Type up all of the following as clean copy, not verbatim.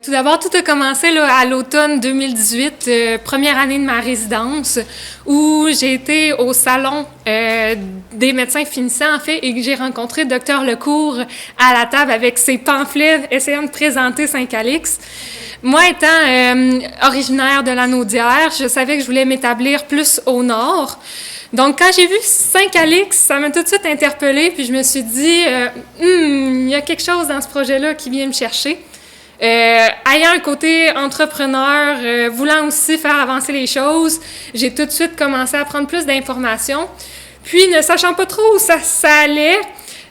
Tout d'abord, tout a commencé là, à l'automne 2018, première année de ma résidence, où j'ai été au salon des médecins finissants, en fait, et que j'ai rencontré Dr Lecourt à la table avec ses pamphlets essayant de présenter Saint-Calix. Moi, étant originaire de la Naudière, je savais que je voulais m'établir plus au nord. Donc, quand j'ai vu Saint-Calix, ça m'a tout de suite interpellée, puis je me suis dit, il y a quelque chose dans ce projet-là qui vient me chercher. Ayant un côté entrepreneur, voulant aussi faire avancer les choses, j'ai tout de suite commencé à prendre plus d'informations. Puis, ne sachant pas trop où ça allait,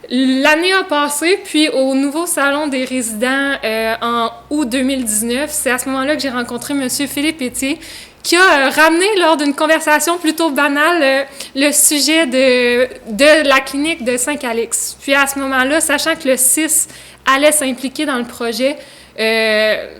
l'année a passé, puis au nouveau salon des résidents en août 2019, c'est à ce moment-là que j'ai rencontré M. Philippe Étier, qui a ramené lors d'une conversation plutôt banale le sujet de la clinique de Saint-Calix. Puis à ce moment-là, sachant que le CIS allait s'impliquer dans le projet,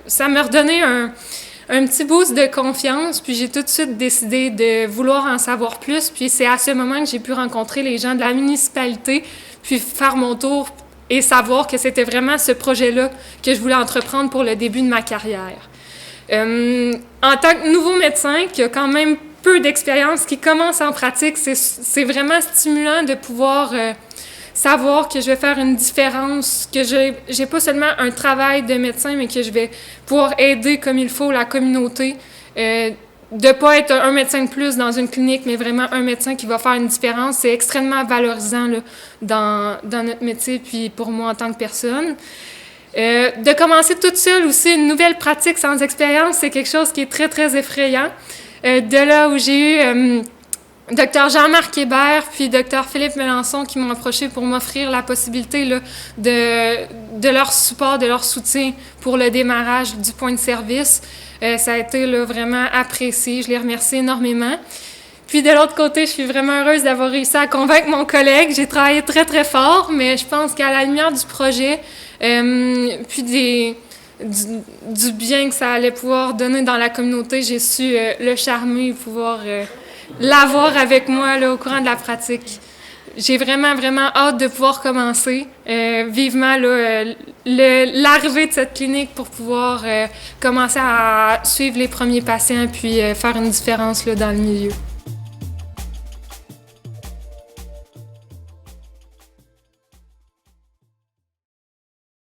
ça m'a redonné un petit boost de confiance, puis j'ai tout de suite décidé de vouloir en savoir plus, puis c'est à ce moment que j'ai pu rencontrer les gens de la municipalité, puis faire mon tour et savoir que c'était vraiment ce projet-là que je voulais entreprendre pour le début de ma carrière. En tant que nouveau médecin, qui a quand même peu d'expérience, qui commence en pratique, c'est vraiment stimulant de pouvoir savoir que je vais faire une différence, que j'ai pas seulement un travail de médecin, mais que je vais pouvoir aider comme il faut la communauté, de pas être un médecin de plus dans une clinique, mais vraiment un médecin qui va faire une différence. C'est extrêmement valorisant là, dans notre métier, puis pour moi en tant que personne. De commencer toute seule aussi une nouvelle pratique sans expérience, c'est quelque chose qui est très, très effrayant. De là où j'ai eu Dr Jean-Marc Hébert puis Dr Philippe Melançon qui m'ont approché pour m'offrir la possibilité là, de leur support, de leur soutien pour le démarrage du point de service. Ça a été là, vraiment apprécié. Je les remercie énormément. Puis de l'autre côté, je suis vraiment heureuse d'avoir réussi à convaincre mon collègue. J'ai travaillé très, très fort, mais je pense qu'à la lumière du projet, puis du bien que ça allait pouvoir donner dans la communauté, j'ai su le charmer et pouvoir l'avoir avec moi là, au courant de la pratique. J'ai vraiment, vraiment hâte de pouvoir commencer vivement là, l'arrivée de cette clinique pour pouvoir commencer à suivre les premiers patients puis faire une différence là, dans le milieu.